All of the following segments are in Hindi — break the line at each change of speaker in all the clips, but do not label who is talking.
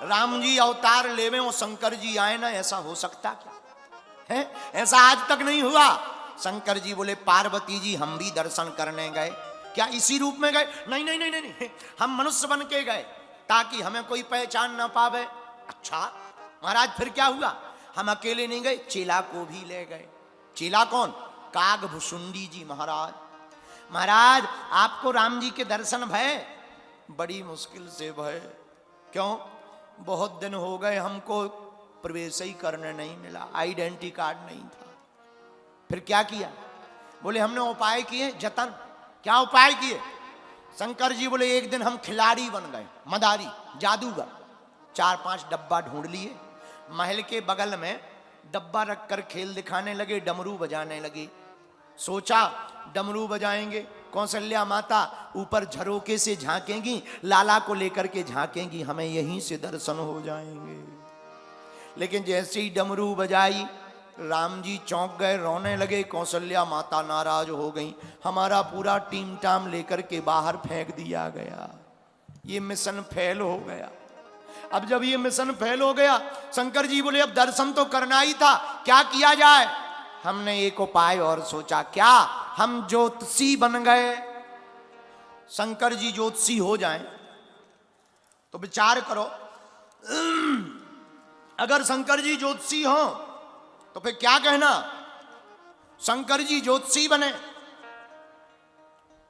राम जी अवतार लेवे और शंकर जी आए ना, ऐसा हो सकता क्या है? ऐसा आज तक नहीं हुआ। शंकर जी बोले पार्वती जी हम भी दर्शन करने गए। क्या इसी रूप में गए? नहीं नहीं नहीं नहीं, हम मनुष्य बन के गए ताकि हमें कोई पहचान ना पावे। अच्छा महाराज फिर क्या हुआ? हम अकेले नहीं गए, चेला को भी ले गए। चेला कौन? कागभुशुंडी जी महाराज। महाराज आपको राम जी के दर्शन भय? बड़ी मुश्किल से भय। क्यों? बहुत दिन हो गए हमको प्रवेश ही करने नहीं मिला, आइडेंटिटी कार्ड नहीं था। फिर क्या किया? बोले हमने उपाय किए जतन। क्या उपाय किए? शंकर जी बोले एक दिन हम खिलाड़ी बन गए, मदारी, जादूगर। 4-5 डब्बा ढूंढ लिए, महल के बगल में डब्बा रखकर खेल दिखाने लगे, डमरू बजाने लगे। सोचा डमरू बजाएंगे, कौशल्या माता ऊपर झरोके से झांकेंगी, लाला को लेकर के झांकेंगी, हमें यहीं से दर्शन हो जाएंगे। लेकिन जैसे ही डमरू बजाई राम जी चौंक गए, रोने लगे। कौशल्या माता नाराज हो गई, हमारा पूरा टीम टाम लेकर के बाहर फेंक दिया गया। ये मिशन फेल हो गया। अब जब ये मिशन फेल हो गया, शंकर जी बोले अब दर्शन तो करना ही था, क्या किया जाए? हमने एक उपाय और सोचा। क्या? हम ज्योतिषी बन गए। शंकर जी ज्योतिषी हो जाएं तो विचार करो, अगर शंकर जी ज्योतिषी हो तो फिर क्या कहना? शंकर जी ज्योतिषी बने,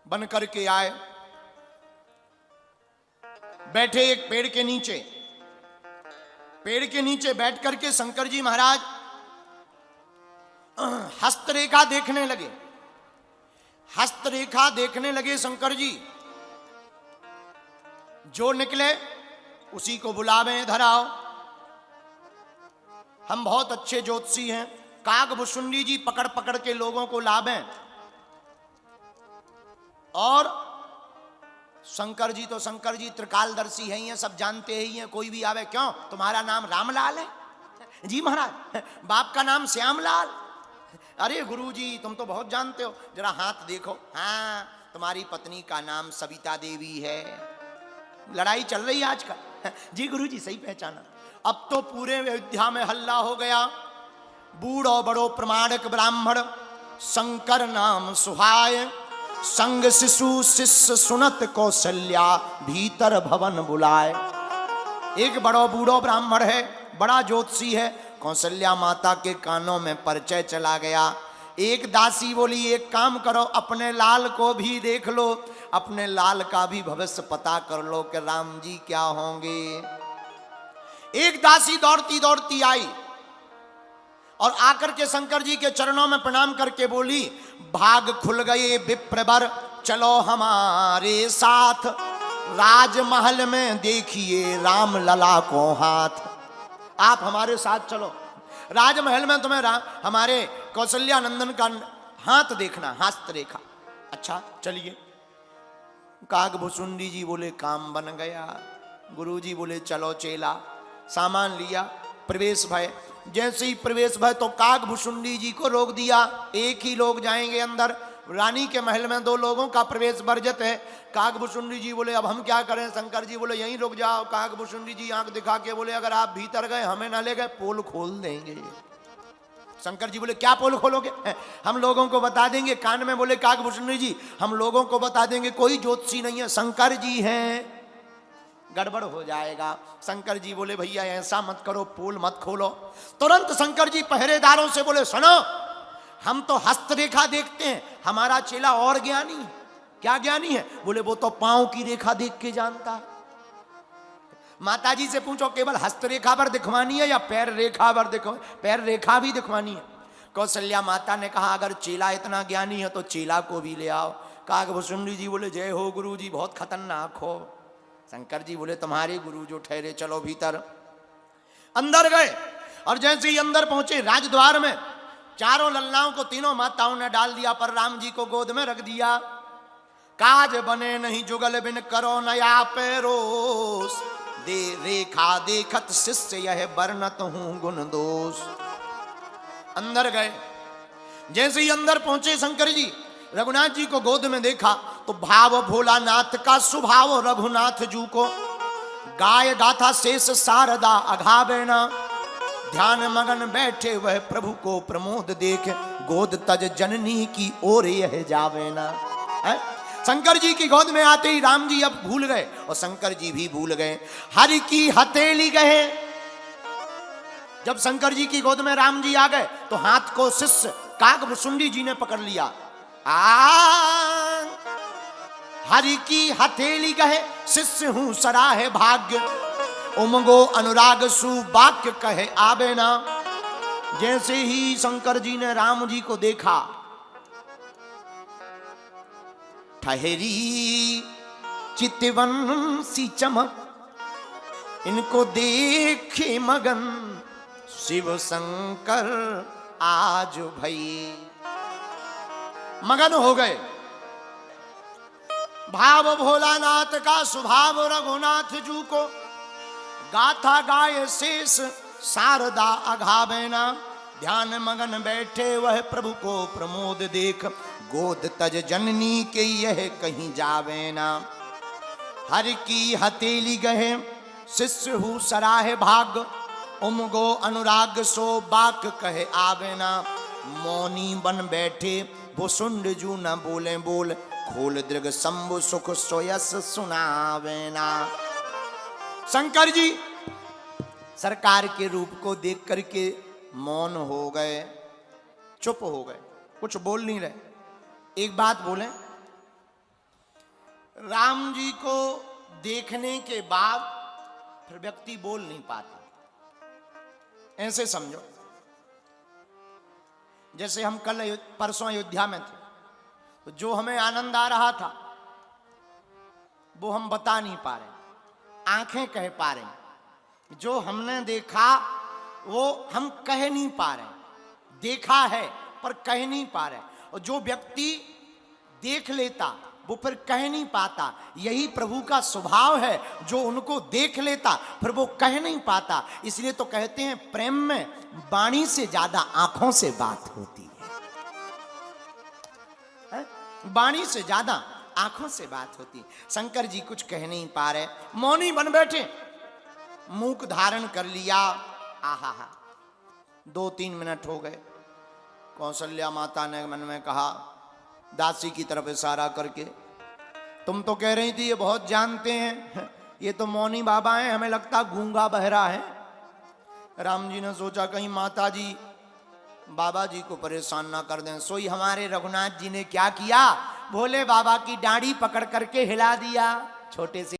बन करके आए, बैठे एक पेड़ के नीचे। पेड़ के नीचे बैठ करके शंकर जी महाराज हस्तरेखा देखने लगे। हस्तरेखा देखने लगे शंकर जी। जो निकले उसी को बुलावे, इधर आओ, हम बहुत अच्छे ज्योतिषी हैं। कागभुशुंडी जी पकड़ पकड़ के लोगों को लावें। और शंकर जी तो शंकर जी त्रिकालदर्शी हैं, ये सब जानते ही हैं, कोई भी आवे, क्यों तुम्हारा नाम रामलाल है? जी महाराज। बाप का नाम श्यामलाल? अरे गुरुजी तुम तो बहुत जानते हो, जरा हाथ देखो। हाँ तुम्हारी पत्नी का नाम सविता देवी है। लड़ाई चल रही है आजकल। जी गुरुजी सही पहचाना। अब तो पूरे अयोध्या में हल्ला हो गया। बूढ़ो बड़ो प्रमाणिक ब्राह्मण शंकर नाम सुहाय, संग शिशु शिष्य सुनत कौशल्या, भीतर भवन बुलाए। एक बड़ो बूढ़ो ब्राह्मण है, बड़ा ज्योतिषी है। कौशल्या माता के कानों में परिचय चला गया। एक दासी बोली एक काम करो, अपने लाल को भी देख लो, अपने लाल का भी भविष्य पता कर लो कि राम जी क्या होंगे। एक दासी दौड़ती दौड़ती आई और आकर के शंकर जी के चरणों में प्रणाम करके बोली, भाग खुल गए विप्रवर, चलो हमारे साथ, राजमहल में देखिए राम लला को हाथ। आप हमारे साथ चलो, राजमहल में तुम्हें हमारे कौशल्या नंदन का हाथ देखना, हस्तरेखा। अच्छा चलिए। कागभुशुंडी जी बोले काम बन गया। गुरुजी बोले चलो चेला। सामान लिया, प्रवेश भय। जैसे ही प्रवेश भय तो कागभुशुंडी जी को रोक दिया। एक ही लोग जाएंगे अंदर, रानी के महल में 2 लोगों का प्रवेश वर्जित है। कागभुशुंडी जी बोले अब हम क्या करें? शंकर जी बोले यहीं रुक जाओ। कागभुशुंडी जी आंख दिखा के बोले अगर आप भीतर गए हमें ना ले गए पोल खोल देंगे। शंकर जी बोले क्या पोल खोलोगे? हम लोगों को बता देंगे। कान में बोले कागभुशुंडी जी हम लोगों को बता देंगे कोई ज्योतिषी नहीं है, शंकर जी हैं, गड़बड़ हो जाएगा। शंकर जी बोले भैया ऐसा मत करो, पोल मत खोलो। तुरंत शंकर जी पहरेदारों से बोले सुनो, हम तो हस्तरेखा देखते हैं, हमारा चेला और ज्ञानी है। क्या ज्ञानी है? बोले वो तो पांव की रेखा देख के जानता है। माताजी से पूछो केवल हस्तरेखा पर दिखवानी है या पैर रेखा पर दिखवानी? पैर रेखा भी दिखवानी है। कौशल्या माता ने कहा अगर चेला इतना ज्ञानी है तो चेला को भी ले आओ। कागभुशुंडी जी बोले जय हो गुरु जी, बहुत खतरनाक हो। शंकर जी बोले तुम्हारे गुरु जो ठहरे, चलो भीतर। अंदर गए और जैसे ही अंदर पहुंचे राजद्वार में चारों लल्लाओं को तीनों माताओं ने डाल दिया, पर राम जी को गोद में रख दिया। काज बने नहीं जुगल बिन करो नया पेरोस, दे रेखा देखत शिष्य यह बरनत हूं गुण दोष। अंदर गए, जैसे ही अंदर पहुंचे शंकर जी रघुनाथ जी को गोद में देखा तो भाव भोलानाथ का स्वभाव रघुनाथ जू को। गाय गाथा शेष शारदा अघावे ना, ध्यान मगन बैठे वह प्रभु को प्रमोद देख, गोद तज जननी की ओर यह जावे ना। शंकर जी की गोद में आते ही राम जी अब भूल गए और शंकर जी भी भूल गए। हरि की हथेली गए, जब शंकर जी की गोद में राम जी आ गए तो हाथ को शिष्य कागभुसुंडी जी ने पकड़ लिया। हरि की हथेली गहे शिष्य हूं सराहे भाग्य, उमगो अनुराग सुवाक्य कहे आवे ना। जैसे ही शंकर जी ने राम जी को देखा, ठहरी चितवन सी चमक, इनको देखे मगन शिव शंकर आज भई। मगन हो गए। भाव भोलानाथ का स्वभाव रघुनाथ जू को, गाथा गाय शेष शारदा अघावेना। ध्यान मगन बैठे वह प्रभु को प्रमोद देख, गोद तज जननी के यह कहीं जावे ना। हर की हथेली गहे शिष्य हूँ सराहे भाग, उमगो अनुराग सो बाक कहे आवे ना। मौनी बन बैठे भुसुंड जू न बोले बोल, खोल दृग शंभु सुख सोयस सुनावे ना। शंकर जी सरकार के रूप को देख करके मौन हो गए, चुप हो गए, कुछ बोल नहीं रहे। एक बात बोले, राम जी को देखने के बाद फिर व्यक्ति बोल नहीं पाता। ऐसे समझो जैसे हम कल परसों अयोध्या में थे, तो जो हमें आनंद आ रहा था वो हम बता नहीं पा रहे, आंखें कह पा रही। जो हमने देखा वो हम कह नहीं पा रहे, देखा है पर कह नहीं पा रहे। और जो व्यक्ति देख लेता वो फिर कह नहीं पाता। यही प्रभु का स्वभाव है, जो उनको देख लेता फिर वो कह नहीं पाता। इसलिए तो कहते हैं प्रेम में वाणी से ज्यादा आंखों से बात होती है, वाणी से ज्यादा आंखों से बात होती है। शंकर जी कुछ कह नहीं पा रहे, मौनी बन बैठे, मूक धारण कर लिया। आहा हा, 2-3 मिनट हो गए। कौशल्या माता ने मन में कहा दासी की तरफ इशारा करके, तुम तो कह रही थी ये बहुत जानते हैं, ये तो मौनी बाबा हैं, हमें लगता गूंगा बहरा है। राम जी ने सोचा कहीं माता जी बाबा जी को परेशान ना कर दें। सोई हमारे रघुनाथ जी ने क्या किया, भोले बाबा की डांडी पकड़ करके हिला दिया। छोटे से